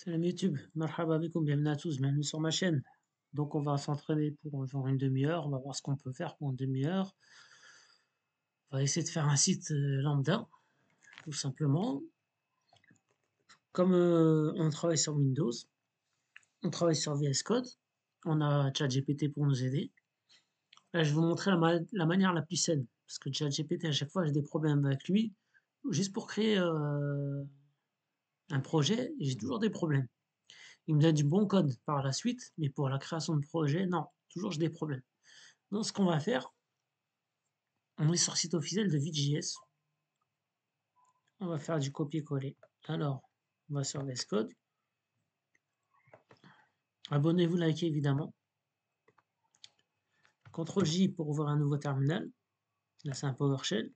Salam YouTube, marhaba bikoum, bienvenue à tous, bienvenue sur ma chaîne. Donc on va s'entraîner pour genre une demi-heure, on va voir ce qu'on peut faire pour une demi-heure. On va essayer de faire un site lambda, tout simplement. Comme on travaille sur Windows, on travaille sur VS Code, on a ChatGPT pour nous aider. Là je vais vous montrer la manière la plus saine, parce que ChatGPT à chaque fois j'ai des problèmes avec lui. Juste pour créer un projet, j'ai toujours des problèmes. Il me donne du bon code par la suite, mais pour la création de projet, non, toujours j'ai des problèmes. Donc ce qu'on va faire, on est sur le site officiel de Vue.js. On va faire du copier-coller. Alors, on va sur VS Code. Abonnez-vous, likez évidemment. CTRL-J pour ouvrir un nouveau terminal. Là, c'est un PowerShell.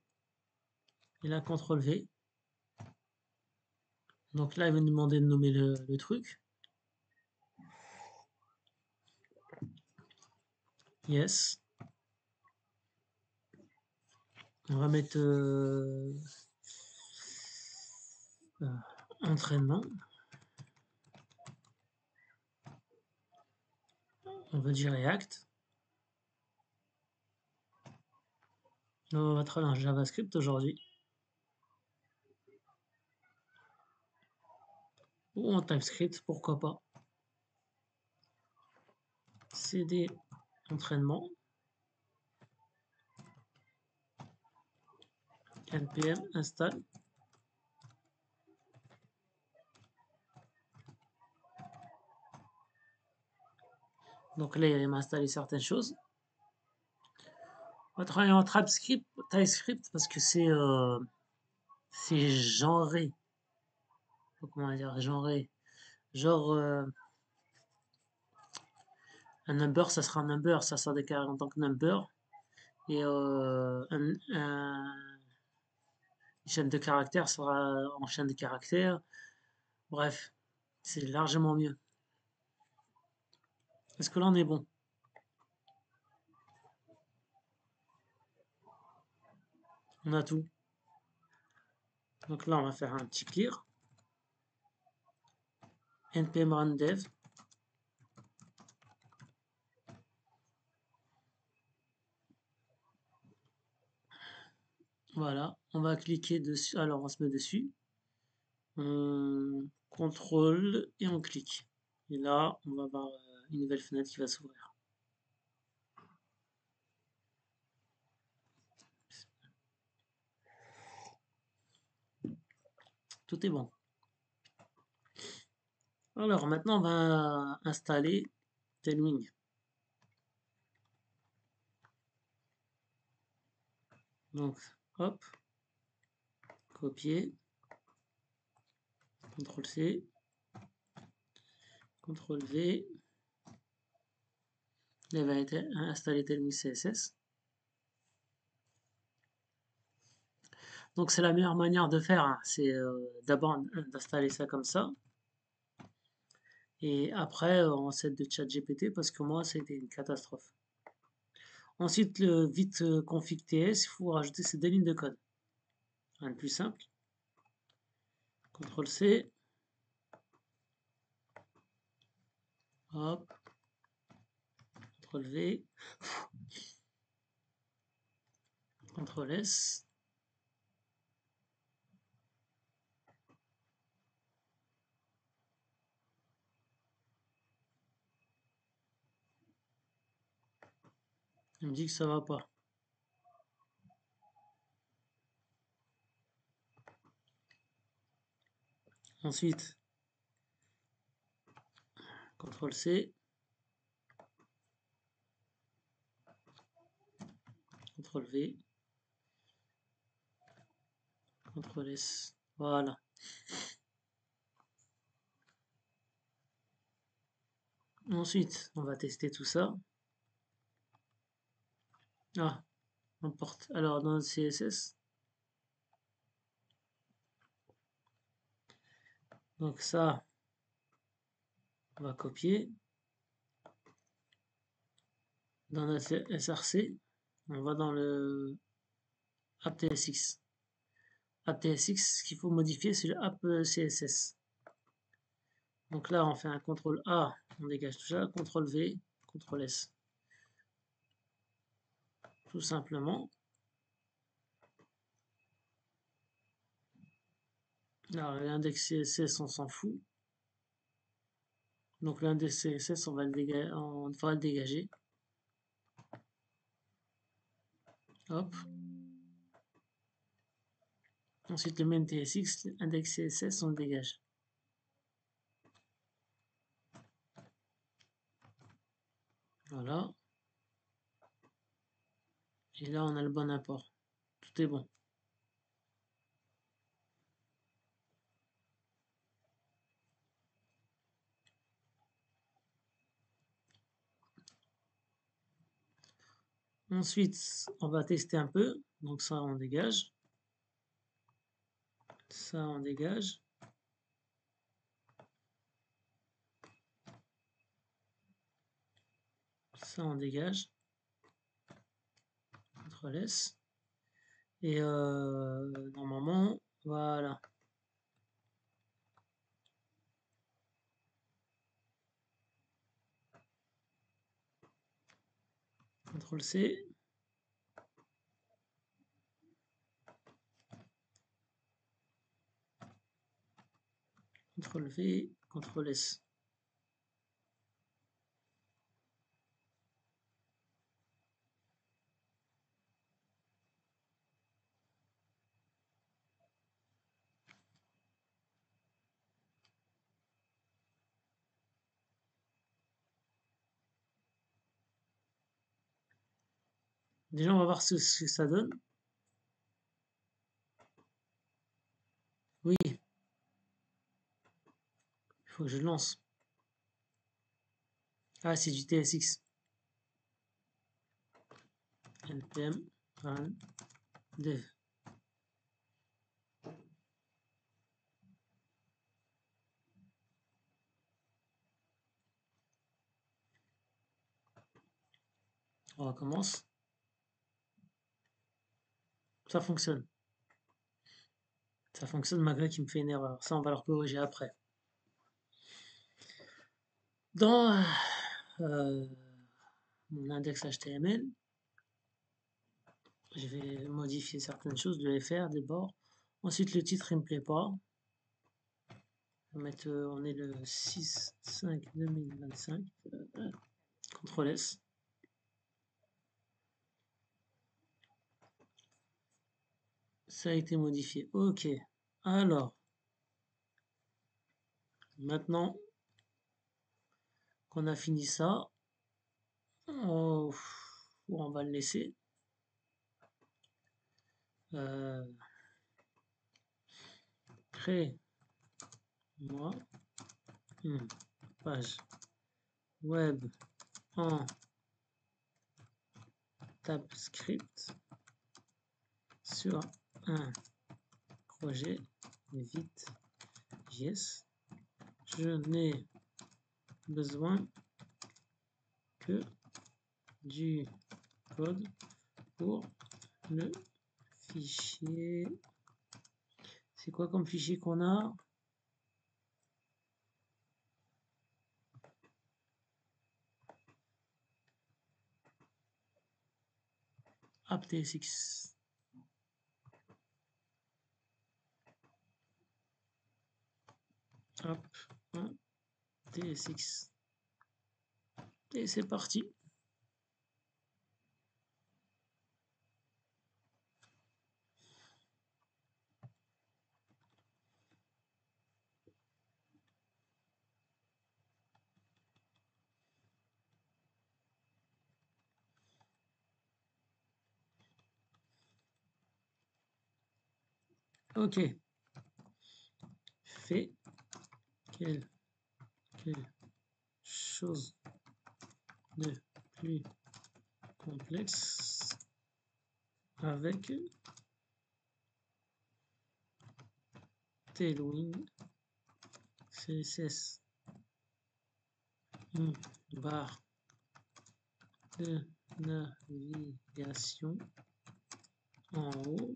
Et là, CTRL-V. Donc là, il va nous demander de nommer le truc. Yes. On va mettre entraînement. On veut dire React. On va travailler en JavaScript aujourd'hui. Ou en TypeScript, pourquoi pas. CD entraînement. npm install. Donc là, il m'a installé certaines choses. On va travailler en TypeScript parce que c'est genré. Comment dire, genré. Genre, un number, ça sera un number, ça sera déclaré en tant que number. Et une chaîne de caractères sera en chaîne de caractères. Bref, c'est largement mieux. Est-ce que là, on est bon? On a tout. Donc là, on va faire un petit clear. npm run dev. Voilà, on va cliquer dessus. Alors, on se met dessus. On contrôle et on clique. Et là, on va avoir une nouvelle fenêtre qui va s'ouvrir. Tout est bon. Alors, maintenant, on va installer Tailwind. Donc, hop, copier, CTRL-C, CTRL-V. Il va être installé Tailwind CSS. Donc, c'est la meilleure manière de faire, hein. C'est d'abord d'installer ça comme ça. Et après, on s'aide de ChatGPT parce que moi, c'était une catastrophe. Ensuite, le vite config TS, il faut rajouter ces deux lignes de code. Rien de plus simple. CTRL-C. Hop. CTRL-V. CTRL-S. Il me dit que ça va pas. Ensuite, CTRL-C. CTRL-V. CTRL-S. Voilà. Ensuite, on va tester tout ça. Ah, on porte. Alors, dans le CSS. Donc ça, on va copier. Dans notre SRC, on va dans le app.tsx. App.tsx, ce qu'il faut modifier, c'est le app CSS. Donc là, on fait un CTRL A, on dégage tout ça, CTRL V, CTRL S. Tout simplement. Alors, l'index CSS, on s'en fout. Donc l'index CSS, on va le dégager, on devra le dégager. Hop. Ensuite, le main TSX, l'index CSS, on le dégage. Voilà. Et là, on a le bon import. Tout est bon. Ensuite, on va tester un peu. Donc ça, on dégage. Ça, on dégage. Ça, on dégage. CTRL S. Et normalement, voilà. CTRL C. CTRL V, CTRL S. Déjà, on va voir ce que ça donne. Oui, il faut que je lance. Ah, c'est du TSX. npm run dev. On recommence. Ça fonctionne. Ça fonctionne malgré qu'il me fait une erreur. Ça, on va le corriger après. Dans mon index HTML, je vais modifier certaines choses, de les faire des bords. Ensuite, le titre, il me plaît pas. On va mettre, on est le 6/5/2025. CTRL S. Ça a été modifié. Ok. Alors, maintenant qu'on a fini ça, on va le laisser. Crée-moi une page web en TypeScript sur un projet vite JS. Je n'ai besoin que du code pour le fichier. C'est quoi comme fichier qu'on a? AppTSX. Hop, TSX. Et c'est parti. Ok. Fais quelque chose de plus complexe avec Tailwind CSS, une barre de navigation en haut,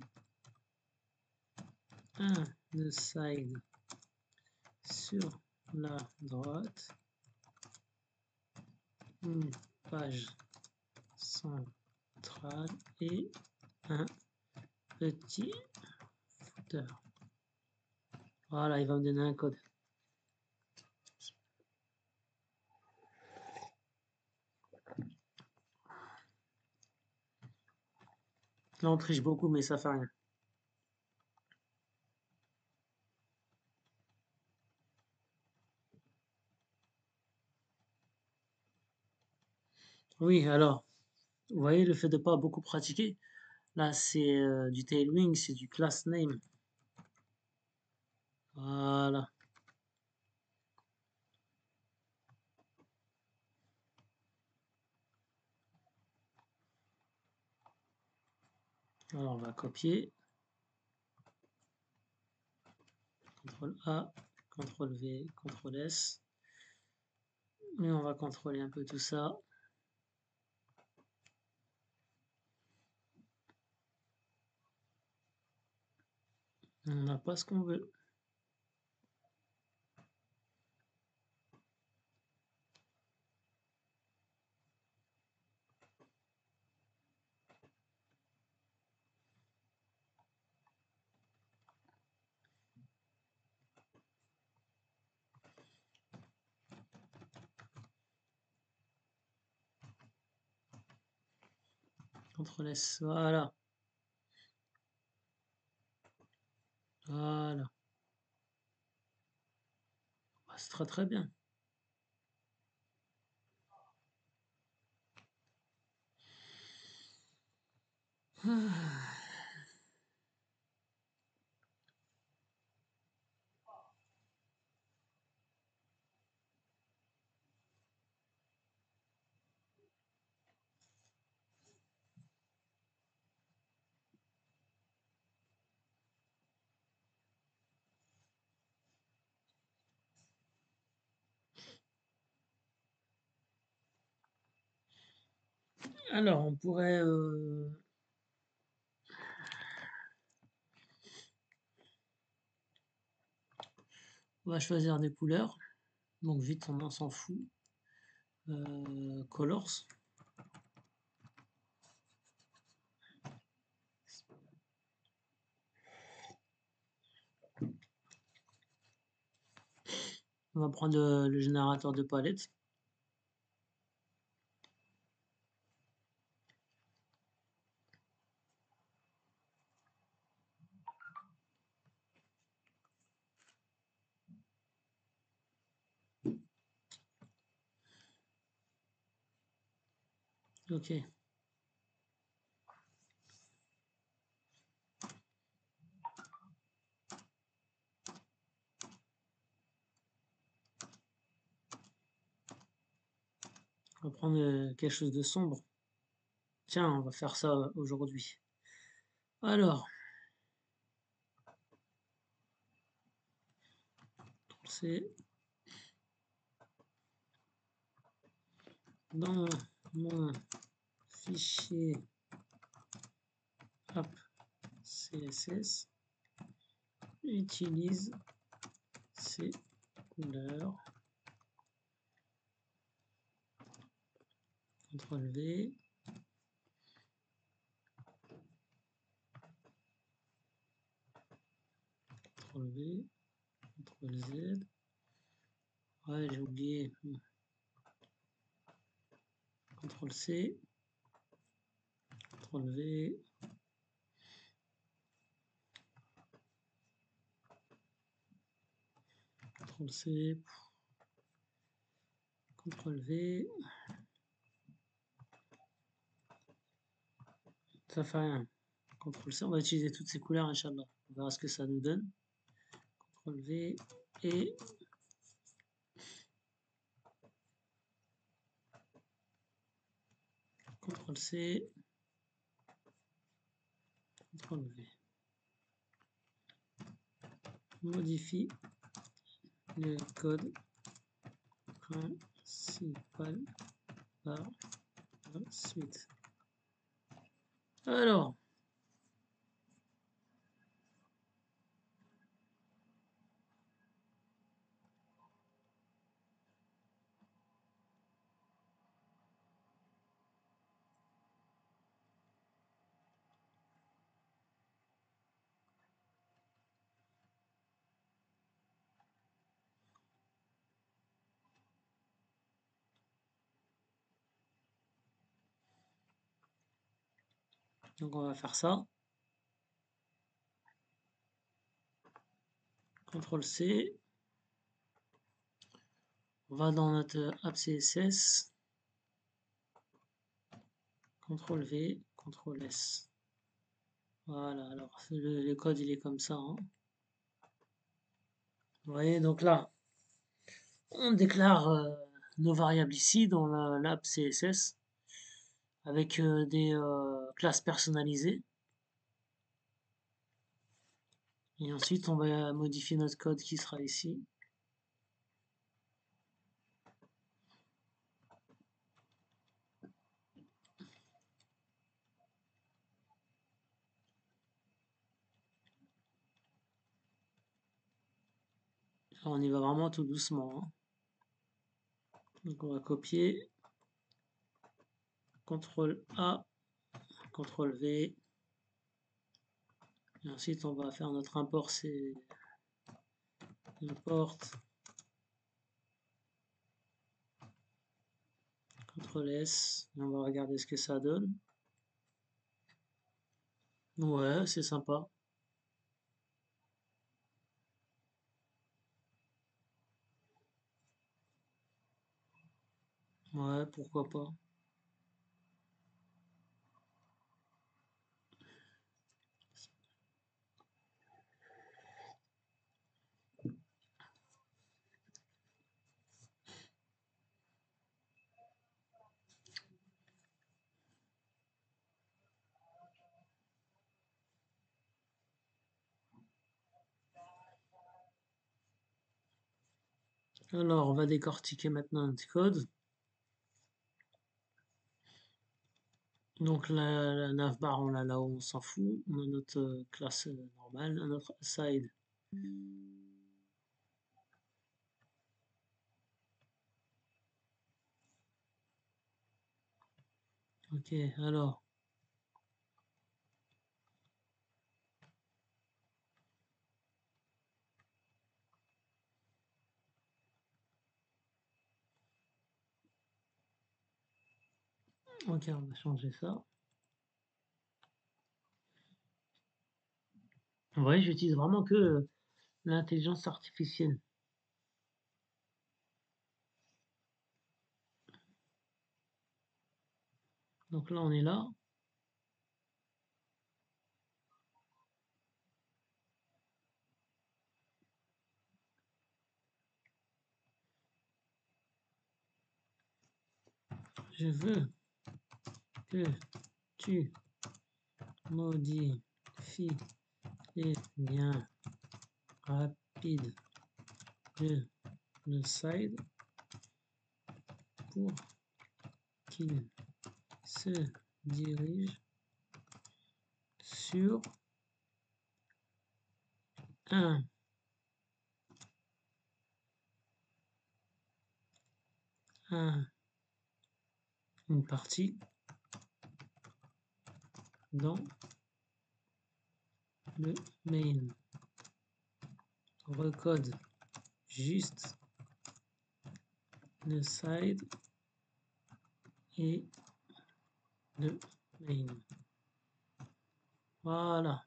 un side sur la droite, une page centrale et un petit footer. Voilà, il va me donner un code. Là, on triche beaucoup, mais ça fait rien. Oui, alors, vous voyez, le fait de pas beaucoup pratiquer, là, c'est du Tailwind, c'est du class name. Voilà. Alors, on va copier. CTRL A, CTRL V, CTRL S. Et on va contrôler un peu tout ça. On n'a pas ce qu'on veut. CTRL S, voilà. Voilà. C'est très très bien. Alors, on pourrait... on va choisir des couleurs. Donc vite, on s'en fout. Colors. On va prendre le générateur de palette. Ok. On va prendre quelque chose de sombre. Tiens, on va faire ça aujourd'hui. Alors, c'est dans mon fichier app CSS, utilise ces couleurs. CTRL V. CTRL V. CTRL Z. Ouais, j'ai oublié. CTRL C. CTRL V. CTRL C. CTRL V. Ça fait rien. CTRL C, on va utiliser toutes ces couleurs, Inch'Allah. On verra ce que ça nous donne. CTRL V et CTRL C, CTRL V. Modifie le code principal par la suite. Alors, Donc on va faire ça. CTRL C. On va dans notre app CSS. CTRL V, CTRL S. Voilà, alors le code il est comme ça. Hein. Vous voyez, donc là, on déclare nos variables ici dans l'app CSS avec des classes personnalisées. Et ensuite, on va modifier notre code qui sera ici. Alors, on y va vraiment tout doucement. Hein. Donc on va copier. CTRL A, CTRL V. Et ensuite, on va faire notre import, c'est import. CTRL S. Et on va regarder ce que ça donne. Ouais, c'est sympa. Ouais, pourquoi pas. Alors, on va décortiquer maintenant notre code. Donc la navbar, on l'a là où on s'en fout. On a notre classe normale, notre side. Ok, alors. Ok, on va changer ça. Vous voyez, j'utilise vraiment que l'intelligence artificielle. Donc là, on est là. Je veux que tu modifies les liens rapides de le site pour qu'il se dirige sur une partie dans le main. Recode juste le side et le main. Voilà.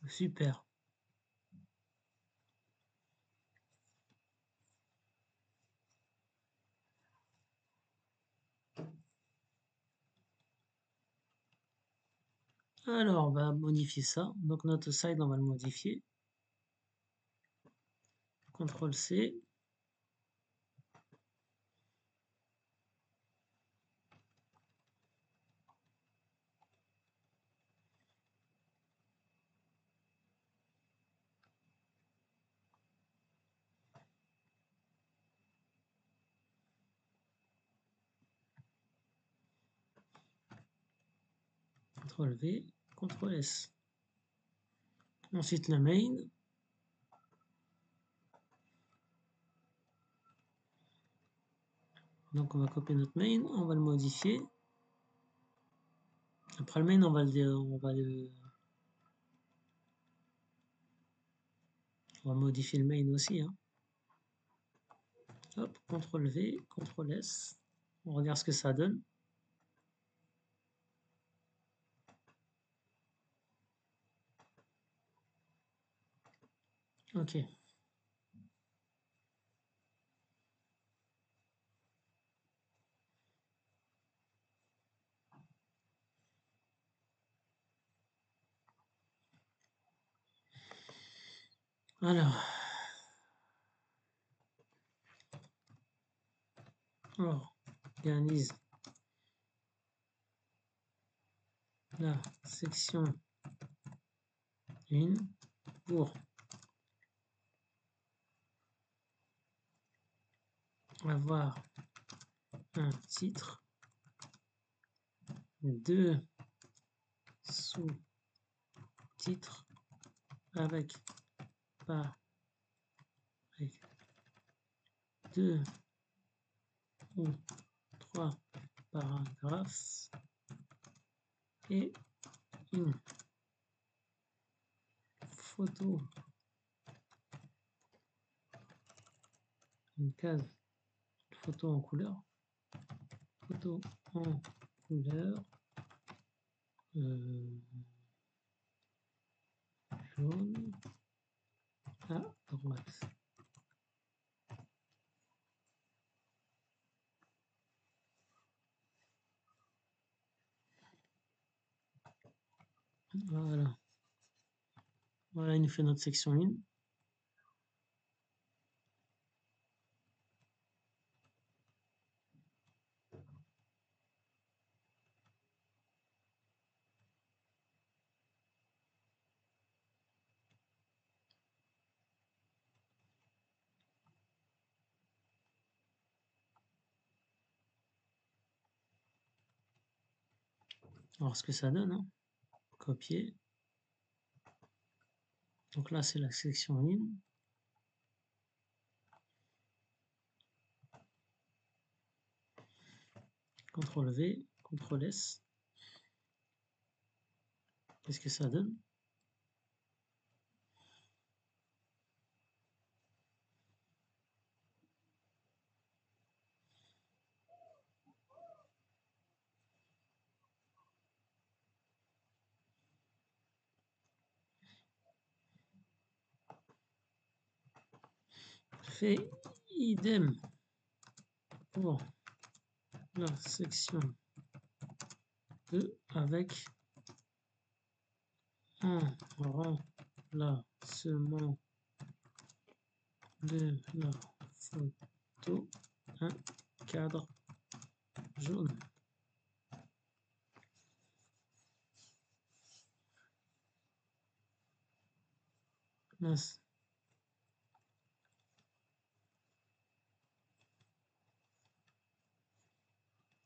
Super. Alors, on va modifier ça. Donc, notre side, on va le modifier. CTRL C. CTRL V. CTRL S. Ensuite, le main. Donc on va copier notre main, on va le modifier. Après le main, on va modifier le main aussi, hein. Hop, CTRL V, CTRL S. On regarde ce que ça donne. Ok. Alors, on organise la section 1 pour avoir un titre, 2 sous-titres avec 2 ou 3 paragraphes et une photo, une case photo en couleur, jaune à droite. Voilà. Voilà, il nous fait notre section 1. Alors ce que ça donne, hein. Copier. Donc là c'est la section 1. CTRL V, CTRL S. Qu'est-ce que ça donne? Fait idem pour la section 2 avec un remplacement de la photo, un cadre jaune. Mince.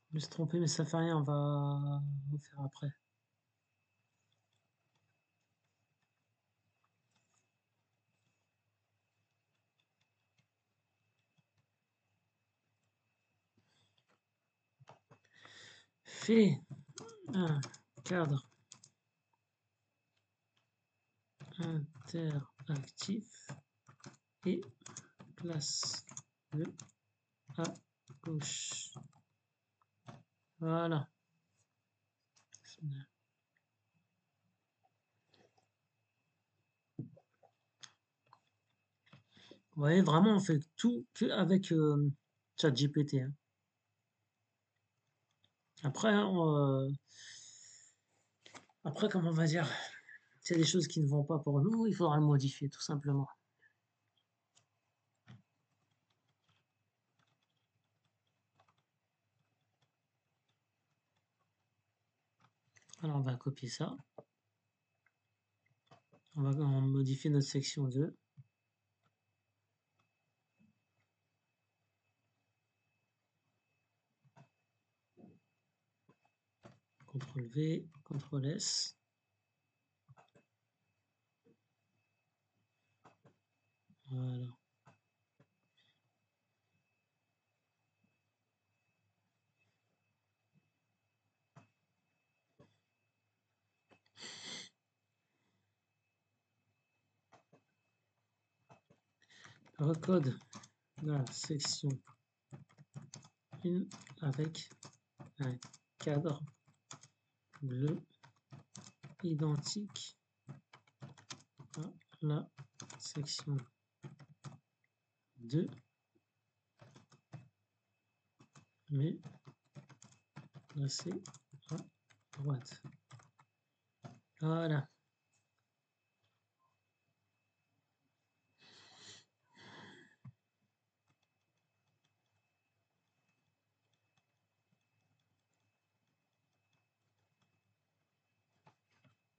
Je me suis trompé, mais ça fait rien, on va faire après. Fait un cadre interactif et place-le à gauche. Voilà. Vous voyez, vraiment, on fait tout qu'avec ChatGPT, hein. Après, après, comment on va dire, s'il y a des choses qui ne vont pas pour nous, il faudra le modifier, tout simplement. Alors, on va copier ça. On va modifier notre section 2. CTRL V, CTRL S. Voilà. recode la section 1 avec un cadre bleu identique à la section 2, mais placé à droite. Voilà.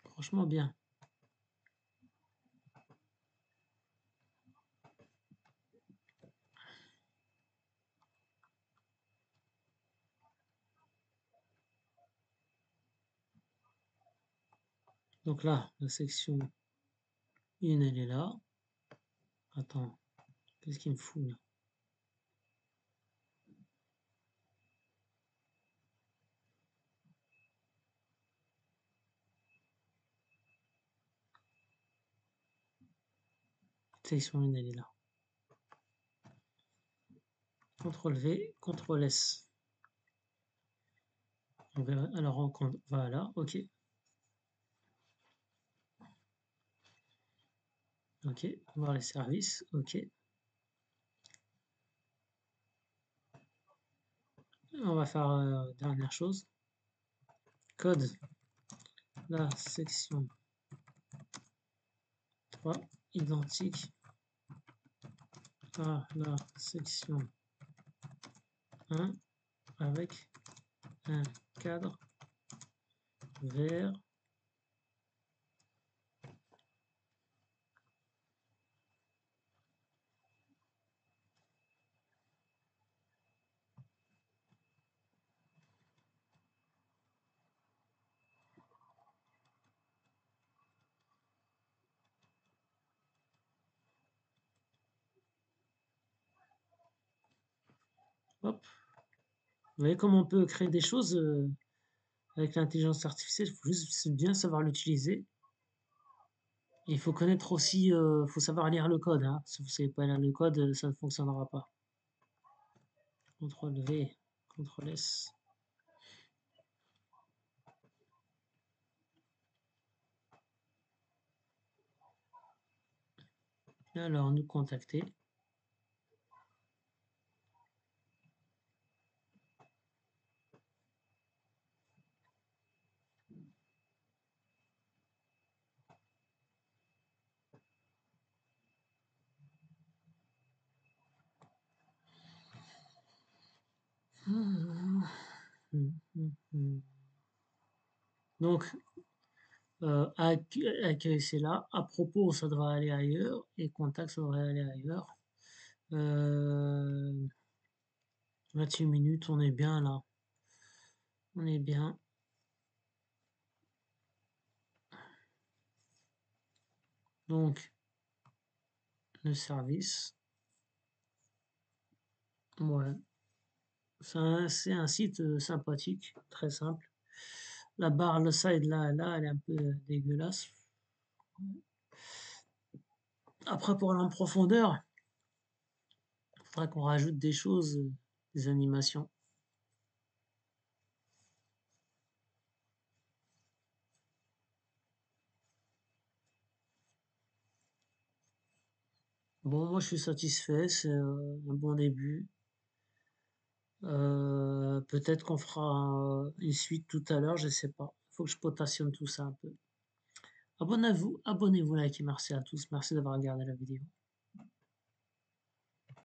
Franchement bien. Donc là, la section 1, elle est là. Attends, qu'est-ce qu'il me fout là? Section 1, elle est là. CTRL V, CTRL S. On verra. Alors on compte. Voilà, ok. Ok, voir les services, ok. On va faire dernière chose. Code, la section 3, identique à la section 1 avec un cadre vert. Hop. Vous voyez comment on peut créer des choses avec l'intelligence artificielle, il faut juste bien savoir l'utiliser. Il faut connaître aussi, faut savoir lire le code, hein. Si vous ne savez pas lire le code, ça ne fonctionnera pas. CTRL V, CTRL S. Alors, nous contacter. Donc, accueil, c'est là. À propos, ça devrait aller ailleurs. Et contact, ça devrait aller ailleurs. 28 minutes, on est bien là. On est bien. Donc, le service. Ouais. C'est un site sympathique, très simple. La barre, le side là, elle est un peu dégueulasse. Après, pour aller en profondeur, il faudra qu'on rajoute des choses, des animations. Bon, moi je suis satisfait, c'est un bon début. Peut-être qu'on fera une suite tout à l'heure, je sais pas. Il faut que je potationne tout ça un peu. Abonnez-vous, likez, merci à tous, merci d'avoir regardé la vidéo.